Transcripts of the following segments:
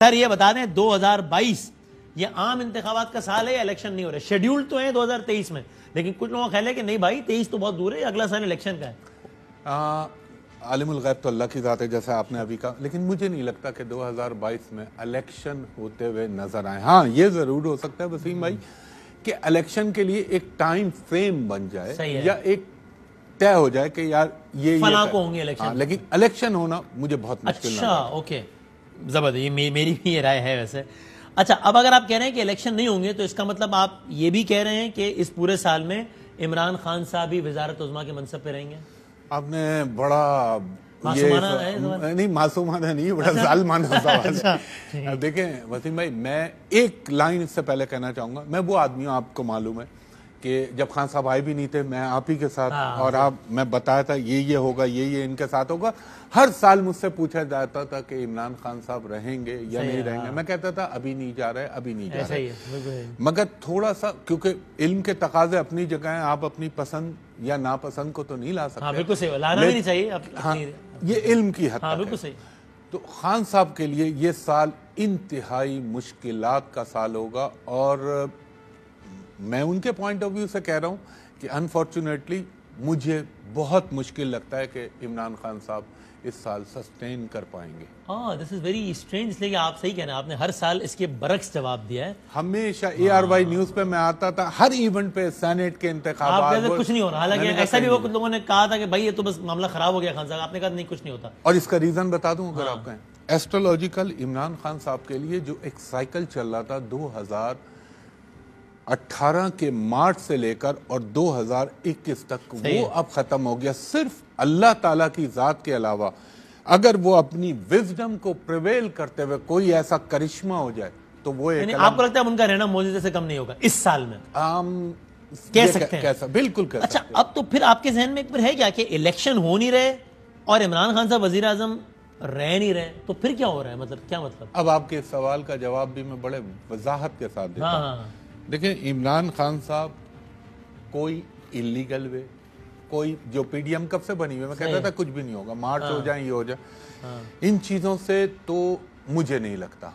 سر یہ بتا دیں 2022 یہ عام انتخابات کا سال ہے یا الیکشن نہیں ہو رہا؟ شیڈیول تو ہیں 2023 میں، لیکن کچھ لوگوں کا خیال ہے کہ نہیں بھائی 23 تو بہت دور ہے، اگلا سال الیکشن کا ہے۔ عالم الغیب تو اللہ کی ذات ہے جیسا آپ نے ابھی کہا، لیکن مجھے نہیں لگتا کہ 2022 میں الیکشن ہوتے ہوئے نظر آئے۔ ہاں یہ ضرور ہو سکتا ہے وسیم بھائی کہ الیکشن کے لیے ایک ٹائم فریم بن جائے یا ایک طے ہو جائے کہ یار یہ فلاں کو ہوں گے الیکشن، لیکن الیکشن ہونا مجھے بہت مشکل لگتا ہے۔ اچھا اوکے، زبردست، یہ میری بھی یہ رائے ہے ویسے۔ اچھا اب اگر آپ کہہ رہے ہیں کہ الیکشن نہیں ہوں گے تو اس کا مطلب آپ یہ بھی کہہ رہے ہیں کہ اس پورے سال میں عمران خان صاحب ہی وزارت عظمیٰ کے منصب پہ رہیں گے؟ آپ نے بڑا نہیں معصومانہ نہیں، بڑا ظالمانہ سوال ہے۔ دیکھیں وسیم بھائی، میں ایک لائن اس سے پہلے کہنا چاہوں گا، میں وہ آدمی ہوں، آپ کو معلوم ہے کہ جب خان صاحب آئے بھی نہیں تھے میں آپ ہی کے ساتھ اور میں بتایا تھا یہ ہوگا، یہ ان کے ساتھ ہوگا۔ ہر سال مجھ سے پوچھا جاتا تھا کہ عمران خان صاحب رہیں گے یا نہیں رہیں گے، میں کہتا تھا ابھی نہیں جا رہے، ابھی نہیں جا رہے۔ مگر تھوڑا سا کیونکہ علم کے تقاضے اپنی جگہ ہیں، آپ اپنی پسند یا ناپسند کو تو نہیں لا سکتے۔ بالکل صحیح، لانا بھی نہیں چاہیے، یہ علم کی حد تک ہے۔ تو خان صاحب کے لیے یہ سال انتہائی مشکلات کا سال ہوگا، اور میں ان کے پوائنٹ آف ویو سے کہہ رہا ہوں کہ انفارچونیٹلی مجھے بہت مشکل لگتا ہے کہ عمران خان صاحب اس سال سسٹین کر پائیں گے۔ دس از ویری اسٹرینج، اس لیے کہ آپ صحیح کہنا، آپ نے ہر سال اس کے برعکس جواب دیا ہے۔ ہمیشہ ARY نیوز پہ میں آتا تھا، ہر ایونٹ پہ سینیٹ کے انتخابات کچھ نہیں ہو رہا، حالانکہ ایسا بھی کچھ لوگوں نے کہا تھا کہ بھائی یہ تو بس معاملہ خراب ہو گیا خان صاحب، آپ نے کہا نہیں کچھ نہیں ہوتا۔ اور اس کا ریزن بتا دوں اگر آپ کہیں، ایسٹرولوجیکل عمران خان صاحب کے لیے جو ایک سائیکل چل رہا تھا 2018 کے مارچ سے لے کر اور 2021 تک، وہ اب ختم ہو گیا۔ صرف اللہ تعالیٰ کی ذات کے علاوہ اگر وہ اپنی وزڈم کو پریویل کرتے ہوئے کوئی ایسا کرشمہ ہو جائے تو وہ ایک، آپ کو لگتا ہے ان کا رہنا معجزے سے کم نہیں ہوگا اس سال میں؟ کہہ سکتے ہیں، بالکل کہہ سکتے ہیں۔ اچھا اب تو پھر آپ کے ذہن میں ایک بار ہے کیا کہ الیکشن ہو نہیں رہے اور عمران خان صاحب وزیر اعظم رہ نہیں رہے، تو پھر کیا ہو رہا ہے؟ مطلب کیا مطلب؟ اب آپ کے سوال کا جواب بھی میں بڑے وضاحت کے ساتھ دیتا ہوں۔ دیکھیں عمران خان صاحب کوئی اللیگل وے، کوئی جو PDM کب سے بنی ہوئی، میں کہتا تھا کچھ بھی نہیں ہوگا، مارچ ہو جائیں یہ ہو جائے، ان چیزوں سے تو مجھے نہیں لگتا۔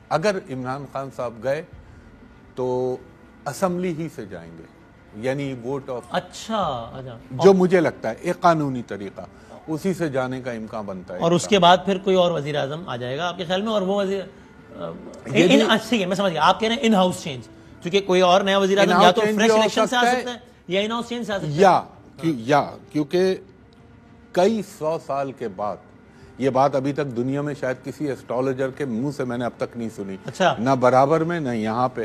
اگر عمران خان صاحب گئے تو اسمبلی ہی سے جائیں گے، یعنی ووٹ آف، اچھا جو مجھے لگتا ہے ایک قانونی طریقہ، اسی سے جانے کا امکان بنتا ہے۔ اور اس کے بعد پھر کوئی اور وزیر اعظم آ جائے گا آپ کے خیال میں؟ اور وہ وزیر ٹھیک ہے میں سمجھ گیا، آپ کہہ رہے ہیں ان ہاؤس چینج، کیونکہ کوئی اور نیا وزیر اعظم یا تو فریش الیکشن سے آ سکتا ہے یا ان ہاؤس چینج سے آ سکتا ہے، یا کیونکہ کئی 100 سال کے بعد، یہ بات ابھی تک دنیا میں شاید کسی ایسٹرولوجر کے منہ سے میں نے اب تک نہیں سنی، نہ برابر میں نہ یہاں پہ،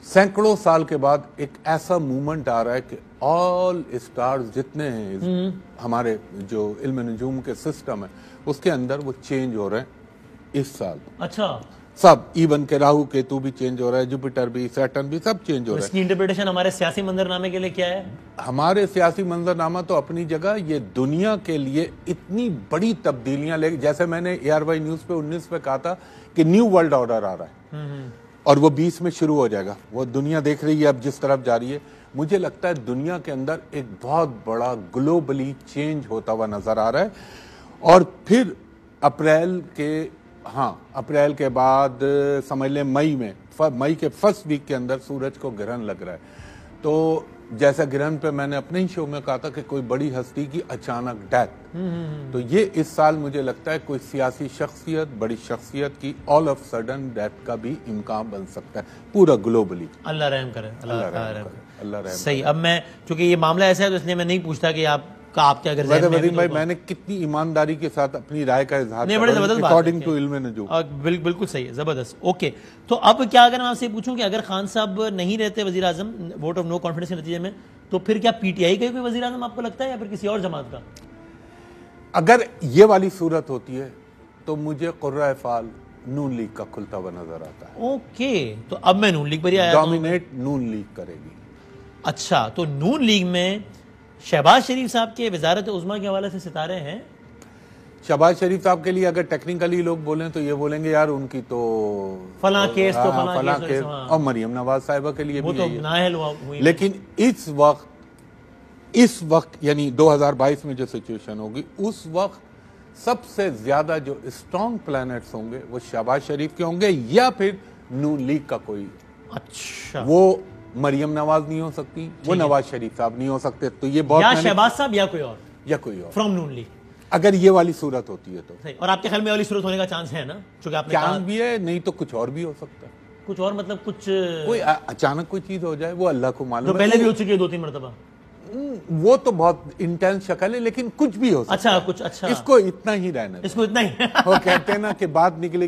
سینکڑوں سال کے بعد ایک ایسا مومنٹ آ رہا ہے کہ آل اسٹارز جتنے ہیں ہمارے جو علم نجوم کے سسٹم ہے اس کے اندر وہ چینج ہو رہے ہیں اس سال۔ اچھا سب ایون کہ راہو کیتو بھی چینج ہو رہا ہے، جوپیٹر بھی، سیٹرن بھی، سب چینج ہو رہا ہے۔ اس کی انٹرپریٹیشن ہمارے سیاسی منظرنامے کے لیے کیا ہے؟ ہمارے سیاسی منظرنامہ تو اپنی جگہ، یہ دنیا کے لیے اتنی بڑی تبدیلیاں لے، جیسے میں نے ARY نیوز پہ 19 پہ کہا تھا کہ نیو ورلڈ آرڈر آ رہا ہے اور وہ 20 میں شروع ہو جائے گا، وہ دنیا دیکھ رہی ہے اب جس طرف جا رہی ہے۔ مجھے لگتا ہے دنیا کے اندر ایک بہت بڑا گلوبلی چینج ہوتا ہوا نظر آ رہا ہے، اور پھر اپریل کے بعد سمجھ لیں مئی کے فرسٹ ویک کے اندر سورج کو گرہن لگ رہا ہے۔ تو جیسا گرہن پہ میں نے اپنے ہی شو میں کہا تھا کہ کوئی بڑی ہستی کی اچانک ڈیتھ، تو یہ اس سال مجھے لگتا ہے کوئی سیاسی شخصیت، بڑی شخصیت کی آل آف سڈن ڈیتھ کا بھی امکان بن سکتا ہے پورا گلوبلی۔ اللہ رحم کرے، اللہ رحم کرے۔ صحیح، اب میں چونکہ یہ معاملہ ایسا ہے تو اس لیے میں نہیں پوچھتا کہ آپ کیا اگر وسیم بھائی میں نے کتنی ایمانداری کے ساتھ اپنی رائے کا اظہار کیا اکارڈنگ ٹو علم نجوم۔ بالکل صحیح ہے، زبردست۔ اوکے تو اب کیا اگر میں آپ سے پوچھوں کہ اگر خان صاحب نہیں رہتے وزیر اعظم ووٹ آف نو کانفیڈنس کے نتیجے میں، تو پھر کیا PTI کا کوئی وزیر اعظم آپ کو لگتا ہے یا پھر کسی اور جماعت کا؟ اگر یہ والی صورت ہوتی ہے تو مجھے قرہ فعال نون لیگ کا کھلتا ہوا نظر آتا ہے۔ اوکے تو اب میں نون لیگ پر ہی آیا ہوں۔ ڈومینیٹ نون لیگ کرے گی۔ اچھا تو نون لیگ میں شہباز شریف صاحب کے وزارت عظمیٰ کے حوالے سے ستارے ہیں؟ شہباز شریف صاحب کے لیے اگر ٹیکنیکلی لوگ بولیں تو یہ بولیں گے یار ان کی تو فلاں کیس تو فلاں کیس، اور مریم نواز صاحبہ کے لیے وہ تو نااہل ہوئی، لیکن اس وقت یعنی 2022 میں جو سچویشن ہوگی اس وقت سب سے زیادہ جو اسٹرانگ پلانٹس ہوں گے وہ شہباز شریف کے ہوں گے یا پھر نون لیگ کا کوئی. اچھا, وہ مریم نواز نہیں ہو سکتی, وہ نواز شریف صاحب نہیں ہو سکتے. تو یہ بہت, یا شہباز صاحب یا کوئی اور, یا کوئی اور فرام نون لیگ, اگر یہ والی صورت ہوتی ہے تو. اور آپ کے خیال میں والی صورت ہونے کا چانس ہے نا, چونکہ آپ نے چانس بھی ہے, نہیں تو کچھ اور بھی ہو سکتا ہے. کچھ اور مطلب کچھ کوئی اچانک کوئی چیز ہو جائے, وہ اللہ کو معلوم. جو پہلے بھی ہو چکی ہے 2-3 مرتبہ, وہ تو بہت انٹینس شکل ہے, لیکن کچھ بھی ہو سکتا ہے. اچھا, کچھ اچھا, اس کو اتنا ہی رہنا, اس کو اتنا ہی وہ کہتے ہیں نا کہ بات نکلے